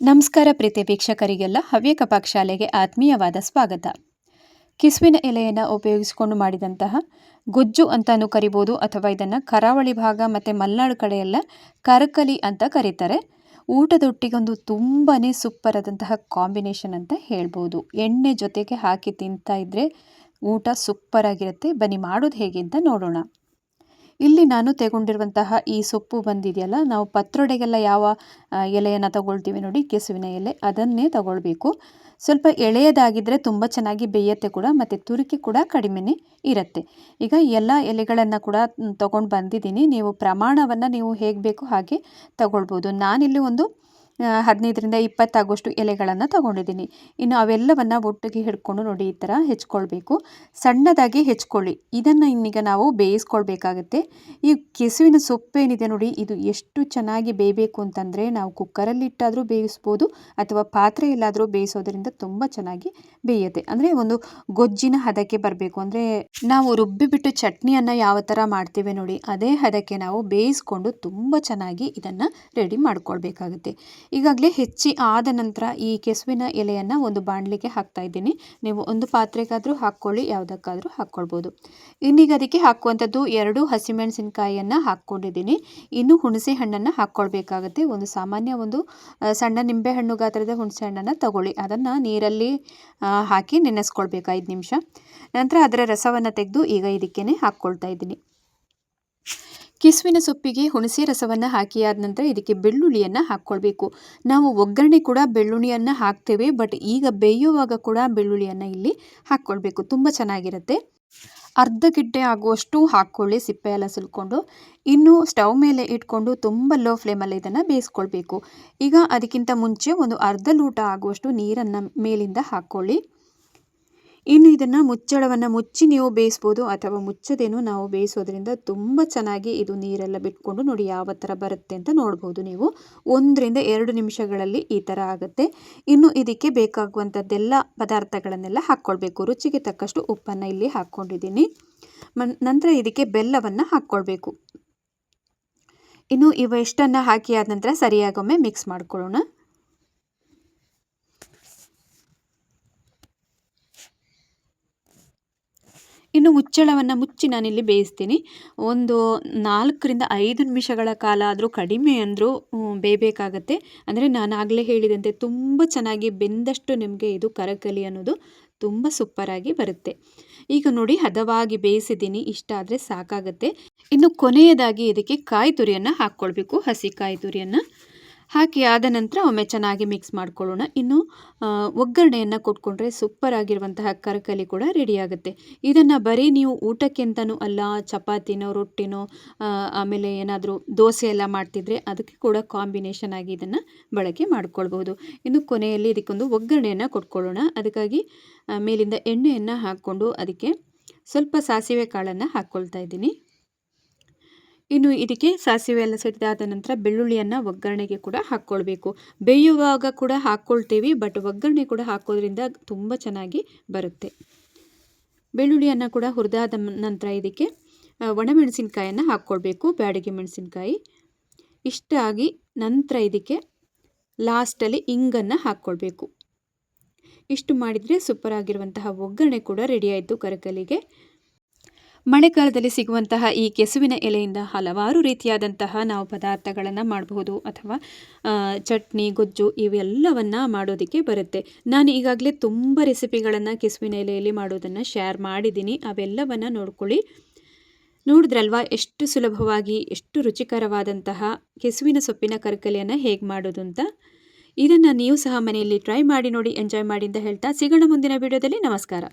ನಮಸ್ಕಾರ ಪ್ರೀತಿ ವೀಕ್ಷಕರಿಗೆಲ್ಲ ಹವ್ಯಕ ಪಾಕಶಾಲೆಗೆ ಆತ್ಮೀಯವಾದ ಸ್ವಾಗತ. ಕಿಸುವಿನ ಎಲೆಯನ್ನು ಉಪಯೋಗಿಸಿಕೊಂಡು ಮಾಡಿದಂತಹ ಗೊಜ್ಜು ಅಂತಾನೂ ಕರಿಬೋದು, ಅಥವಾ ಇದನ್ನು ಕರಾವಳಿ ಭಾಗ ಮತ್ತು ಮಲೆನಾಡು ಕಡೆಯೆಲ್ಲ ಕರಕಲಿ ಅಂತ ಕರೀತಾರೆ. ಊಟದೊಟ್ಟಿಗೊಂದು ತುಂಬಾ ಸೂಪರ್ ಆದಂತಹ ಕಾಂಬಿನೇಷನ್ ಅಂತ ಹೇಳ್ಬೋದು. ಎಣ್ಣೆ ಜೊತೆಗೆ ಹಾಕಿ ತಿಂತಾ ಇದ್ದರೆ ಊಟ ಸೂಪರ್ ಆಗಿರುತ್ತೆ. ಬನ್ನಿ ಮಾಡೋದು ಹೇಗೆ ಅಂತ ನೋಡೋಣ. ಇಲ್ಲಿ ನಾನು ತಗೊಂಡಿರುವಂತಹ ಈ ಸೊಪ್ಪು ಬಂದಿದೆಯಲ್ಲ, ನಾವು ಪತ್ರೊಡೆಗೆಲ್ಲ ಯಾವ ಎಲೆಯನ್ನು ತಗೊಳ್ತೀವಿ ನೋಡಿ, ಕೆಸುವಿನ ಎಲೆ, ಅದನ್ನೇ ತಗೊಳ್ಬೇಕು. ಸ್ವಲ್ಪ ಎಳೆಯದಾಗಿದ್ದರೆ ತುಂಬ ಚೆನ್ನಾಗಿ ಬೇಯತ್ತೆ ಕೂಡ, ಮತ್ತು ತುರಿಕೆ ಕೂಡ ಕಡಿಮೆನೇ ಇರುತ್ತೆ. ಈಗ ಎಲ್ಲ ಎಲೆಗಳನ್ನು ಕೂಡ ತಗೊಂಡು ಬಂದಿದ್ದೀನಿ. ನೀವು ಪ್ರಮಾಣವನ್ನು ನೀವು ಹೇಗೆ ಬೇಕೋ ಹಾಗೆ ತಗೊಳ್ಬೋದು. ನಾನಿಲ್ಲಿ ಒಂದು 15ರಿಂದ 20 ಆಗುವಷ್ಟು ಎಲೆಗಳನ್ನು ತಗೊಂಡಿದ್ದೀನಿ. ಇನ್ನು ಅವೆಲ್ಲವನ್ನು ಒಟ್ಟಿಗೆ ಹಿಡ್ಕೊಂಡು ನೋಡಿ ಈ ಥರ ಹೆಚ್ಕೊಳ್ಬೇಕು. ಸಣ್ಣದಾಗಿ ಹೆಚ್ಕೊಳ್ಳಿ. ಇದನ್ನು ಇನ್ನೀಗ ನಾವು ಬೇಯಿಸ್ಕೊಳ್ಬೇಕಾಗತ್ತೆ. ಈ ಕೆಸುವಿನ ಸೊಪ್ಪೇನಿದೆ ನೋಡಿ, ಇದು ಎಷ್ಟು ಚೆನ್ನಾಗಿ ಬೇಯಬೇಕು ಅಂತಂದರೆ ನಾವು ಕುಕ್ಕರಲ್ಲಿ ಇಟ್ಟಾದರೂ ಬೇಯಿಸ್ಬೋದು, ಅಥವಾ ಪಾತ್ರೆಯಲ್ಲಾದರೂ ಬೇಯಿಸೋದ್ರಿಂದ ತುಂಬ ಚೆನ್ನಾಗಿ ಬೇಯುತ್ತೆ. ಅಂದರೆ ಒಂದು ಗೊಜ್ಜಿನ ಹದಕ್ಕೆ ಬರಬೇಕು. ಅಂದರೆ ನಾವು ರುಬ್ಬಿಬಿಟ್ಟು ಚಟ್ನಿಯನ್ನು ಯಾವ ಥರ ಮಾಡ್ತೀವಿ ನೋಡಿ, ಅದೇ ಹದಕ್ಕೆ ನಾವು ಬೇಯಿಸ್ಕೊಂಡು ತುಂಬ ಚೆನ್ನಾಗಿ ಇದನ್ನು ರೆಡಿ ಮಾಡ್ಕೊಳ್ಬೇಕಾಗುತ್ತೆ. ಈಗಾಗಲೇ ಹೆಚ್ಚಿ ಆದ ನಂತರ ಈ ಕೆಸುವಿನ ಎಲೆಯನ್ನು ಒಂದು ಬಾಣಲಿಗೆ ಹಾಕ್ತಾ ಇದ್ದೀನಿ. ನೀವು ಒಂದು ಪಾತ್ರೆಗಾದರೂ ಹಾಕ್ಕೊಳ್ಳಿ, ಯಾವುದಕ್ಕಾದರೂ ಹಾಕ್ಕೊಳ್ಬೋದು. ಇನ್ನೀಗ ಅದಕ್ಕೆ ಹಾಕುವಂಥದ್ದು 2 ಹಸಿಮೆಣಸಿನಕಾಯಿಯನ್ನು ಹಾಕ್ಕೊಂಡಿದ್ದೀನಿ. ಇನ್ನು ಹುಣಸೆ ಹಣ್ಣನ್ನು ಹಾಕ್ಕೊಳ್ಬೇಕಾಗತ್ತೆ. ಒಂದು ಸಾಮಾನ್ಯ ಒಂದು ಸಣ್ಣ ನಿಂಬೆಹಣ್ಣು ಗಾತ್ರದ ಹುಣಸೆ ಹಣ್ಣನ್ನು ತಗೊಳ್ಳಿ. ಅದನ್ನು ನೀರಲ್ಲಿ ಹಾಕಿ ನೆನೆಸ್ಕೊಳ್ಬೇಕು 5 ನಿಮಿಷ. ನಂತರ ಅದರ ರಸವನ್ನು ತೆಗೆದು ಈಗ ಇದಕ್ಕೇ ಹಾಕ್ಕೊಳ್ತಾ ಇದ್ದೀನಿ. ಕೆಸುವಿನ ಸೊಪ್ಪಿಗೆ ಹುಣಸೆ ರಸವನ್ನು ಹಾಕಿ ಆದ ನಂತರ ಇದಕ್ಕೆ ಬೆಳ್ಳುಳ್ಳಿಯನ್ನು ಹಾಕ್ಕೊಳ್ಬೇಕು. ನಾವು ಒಗ್ಗರಣೆ ಕೂಡ ಬೆಳ್ಳುಳ್ಳಿಯನ್ನು ಹಾಕ್ತೇವೆ, ಬಟ್ ಈಗ ಬೇಯುವಾಗ ಕೂಡ ಬೆಳ್ಳುಳ್ಳಿಯನ್ನು ಇಲ್ಲಿ ಹಾಕ್ಕೊಳ್ಬೇಕು. ತುಂಬ ಚೆನ್ನಾಗಿರುತ್ತೆ. ಅರ್ಧ ಗಿಡ್ಡೆ ಆಗುವಷ್ಟು ಹಾಕ್ಕೊಳ್ಳಿ, ಸಿಪ್ಪೆ ಎಲ್ಲ ಸುಲ್ಕೊಂಡು. ಇನ್ನು ಸ್ಟವ್ ಮೇಲೆ ಇಟ್ಕೊಂಡು ತುಂಬ ಲೋ ಫ್ಲೇಮಲ್ಲಿ ಇದನ್ನು ಬೇಯಿಸ್ಕೊಳ್ಬೇಕು. ಈಗ ಅದಕ್ಕಿಂತ ಮುಂಚೆ ಒಂದು ಅರ್ಧ ಲೋಟ ಆಗುವಷ್ಟು ನೀರನ್ನು ಮೇಲಿಂದ ಹಾಕ್ಕೊಳ್ಳಿ. ಇನ್ನು ಇದನ್ನು ಮುಚ್ಚಳವನ್ನು ಮುಚ್ಚಿ ನೀವು ಬೇಯಿಸ್ಬೋದು, ಅಥವಾ ಮುಚ್ಚದೇನು ನಾವು ಬೇಯಿಸೋದ್ರಿಂದ ತುಂಬ ಚೆನ್ನಾಗಿ ಇದು ನೀರೆಲ್ಲ ಬಿಟ್ಕೊಂಡು ನೋಡಿ ಯಾವ ಥರ ಬರುತ್ತೆ ಅಂತ ನೋಡ್ಬೋದು ನೀವು. 1ರಿಂದ 2 ನಿಮಿಷಗಳಲ್ಲಿ ಈ ಥರ ಆಗುತ್ತೆ. ಇನ್ನು ಇದಕ್ಕೆ ಬೇಕಾಗುವಂಥದ್ದೆಲ್ಲ ಪದಾರ್ಥಗಳನ್ನೆಲ್ಲ ಹಾಕ್ಕೊಳ್ಬೇಕು. ರುಚಿಗೆ ತಕ್ಕಷ್ಟು ಉಪ್ಪನ್ನು ಇಲ್ಲಿ ಹಾಕ್ಕೊಂಡಿದ್ದೀನಿ. ನಂತರ ಇದಕ್ಕೆ ಬೆಲ್ಲವನ್ನು ಹಾಕ್ಕೊಳ್ಬೇಕು. ಇನ್ನು ಇವೆಷ್ಟನ್ನು ಹಾಕಿ ಆದ ನಂತರ ಸರಿಯಾಗೊಮ್ಮೆ ಮಿಕ್ಸ್ ಮಾಡ್ಕೊಳ್ಳೋಣ. ಇನ್ನು ಮುಚ್ಚಳವನ್ನು ಮುಚ್ಚಿ ನಾನಿಲ್ಲಿ ಬೇಯಿಸ್ತೀನಿ. ಒಂದು 4ರಿಂದ 5 ನಿಮಿಷಗಳ ಕಾಲ ಆದರೂ ಕಡಿಮೆ ಅಂದರೂ ಬೇಯಬೇಕಾಗತ್ತೆ. ಅಂದರೆ ನಾನು ಆಗಲೇ ಹೇಳಿದಂತೆ ತುಂಬ ಚೆನ್ನಾಗಿ ಬೆಂದಷ್ಟು ನಿಮಗೆ ಇದು ಕರಕಲಿ ಅನ್ನೋದು ತುಂಬ ಸೂಪರಾಗಿ ಬರುತ್ತೆ. ಈಗ ನೋಡಿ ಹದವಾಗಿ ಬೇಯಿಸಿದ್ದೀನಿ, ಇಷ್ಟ ಆದರೆ ಸಾಕಾಗತ್ತೆ. ಇನ್ನು ಕೊನೆಯದಾಗಿ ಇದಕ್ಕೆ ಕಾಯಿ ತುರಿಯನ್ನು ಹಾಕ್ಕೊಳ್ಬೇಕು. ಹಸಿ ಕಾಯಿ ತುರಿಯನ್ನು ಹಾಕಿ ಆದ ನಂತರ ಒಮ್ಮೆ ಚೆನ್ನಾಗಿ ಮಿಕ್ಸ್ ಮಾಡ್ಕೊಳ್ಳೋಣ. ಇನ್ನು ಒಗ್ಗರಣೆಯನ್ನು ಕೊಟ್ಕೊಂಡ್ರೆ ಸೂಪರ್ ಆಗಿರುವಂತಹ ಕರಕಲಿ ಕೂಡ ರೆಡಿಯಾಗುತ್ತೆ. ಇದನ್ನು ಬರೀ ನೀವು ಊಟಕ್ಕೆ ಅಂತಲೂ ಅಲ್ಲ, ಚಪಾತಿನೋ ರೊಟ್ಟಿನೋ ಆಮೇಲೆ ಏನಾದರೂ ದೋಸೆ ಎಲ್ಲ ಮಾಡ್ತಿದ್ರೆ ಅದಕ್ಕೆ ಕೂಡ ಕಾಂಬಿನೇಷನ್ ಆಗಿ ಇದನ್ನು ಬಳಕೆ ಮಾಡ್ಕೊಳ್ಬೋದು. ಇನ್ನು ಕೊನೆಯಲ್ಲಿ ಇದಕ್ಕೊಂದು ಒಗ್ಗರಣೆಯನ್ನು ಕೊಟ್ಕೊಳ್ಳೋಣ. ಅದಕ್ಕಾಗಿ ಮೇಲಿಂದ ಎಣ್ಣೆಯನ್ನು ಹಾಕ್ಕೊಂಡು ಅದಕ್ಕೆ ಸ್ವಲ್ಪ ಸಾಸಿವೆ ಕಾಳನ್ನು ಹಾಕ್ಕೊಳ್ತಾ ಇದ್ದೀನಿ. ಇನ್ನು ಇದಕ್ಕೆ ಸಾಸಿವೆ ಎಲ್ಲ ಸಿಡಿದಾದ ನಂತರ ಬೆಳ್ಳುಳ್ಳಿಯನ್ನು ಒಗ್ಗರಣೆಗೆ ಕೂಡ ಹಾಕ್ಕೊಳ್ಬೇಕು. ಬೇಯುವಾಗ ಕೂಡ ಹಾಕ್ಕೊಳ್ತೀವಿ, ಬಟ್ ಒಗ್ಗರಣೆ ಕೂಡ ಹಾಕೋದ್ರಿಂದ ತುಂಬ ಚೆನ್ನಾಗಿ ಬರುತ್ತೆ. ಬೆಳ್ಳುಳ್ಳಿಯನ್ನು ಕೂಡ ಹುರಿದಾದ ನಂತರ ಇದಕ್ಕೆ ಒಣಮೆಣಸಿನ್ಕಾಯನ್ನು ಹಾಕ್ಕೊಳ್ಬೇಕು, ಬ್ಯಾಡಗಿ ಮೆಣಸಿನ್ಕಾಯಿ. ಇಷ್ಟಾಗಿ ನಂತರ ಇದಕ್ಕೆ ಲಾಸ್ಟಲ್ಲಿ ಇಂಗನ್ನು ಹಾಕ್ಕೊಳ್ಬೇಕು. ಇಷ್ಟು ಮಾಡಿದರೆ ಸೂಪರ್ ಆಗಿರುವಂತಹ ಒಗ್ಗರಣೆ ಕೂಡ ರೆಡಿಯಾಯಿತು ಕರಕಲಿಗೆ. ಮಳೆಗಾಲದಲ್ಲಿ ಸಿಗುವಂತಹ ಈ ಕೆಸುವಿನ ಎಲೆಯಿಂದ ಹಲವಾರು ರೀತಿಯಾದಂತಹ ನಾವು ಪದಾರ್ಥಗಳನ್ನು ಮಾಡಬಹುದು, ಅಥವಾ ಚಟ್ನಿ, ಗೊಜ್ಜು ಇವೆಲ್ಲವನ್ನು ಮಾಡೋದಕ್ಕೆ ಬರುತ್ತೆ. ನಾನು ಈಗಾಗಲೇ ತುಂಬ ರೆಸಿಪಿಗಳನ್ನು ಕೆಸುವಿನ ಎಲೆಯಲ್ಲಿ ಮಾಡೋದನ್ನು ಶೇರ್ ಮಾಡಿದ್ದೀನಿ. ಅವೆಲ್ಲವನ್ನು ನೋಡ್ಕೊಳ್ಳಿ. ನೋಡಿದ್ರಲ್ವಾ ಎಷ್ಟು ಸುಲಭವಾಗಿ, ಎಷ್ಟು ರುಚಿಕರವಾದಂತಹ ಕೆಸುವಿನ ಸೊಪ್ಪಿನ ಕರಕಲಿಯನ್ನು ಹೇಗೆ ಮಾಡೋದು ಅಂತ. ಇದನ್ನು ನೀವು ಸಹ ಮನೆಯಲ್ಲಿ ಟ್ರೈ ಮಾಡಿ ನೋಡಿ, ಎಂಜಾಯ್ ಮಾಡಿ ಅಂತ ಹೇಳ್ತಾ ಸಿಗೋಣ ಮುಂದಿನ ವಿಡಿಯೋದಲ್ಲಿ. ನಮಸ್ಕಾರ.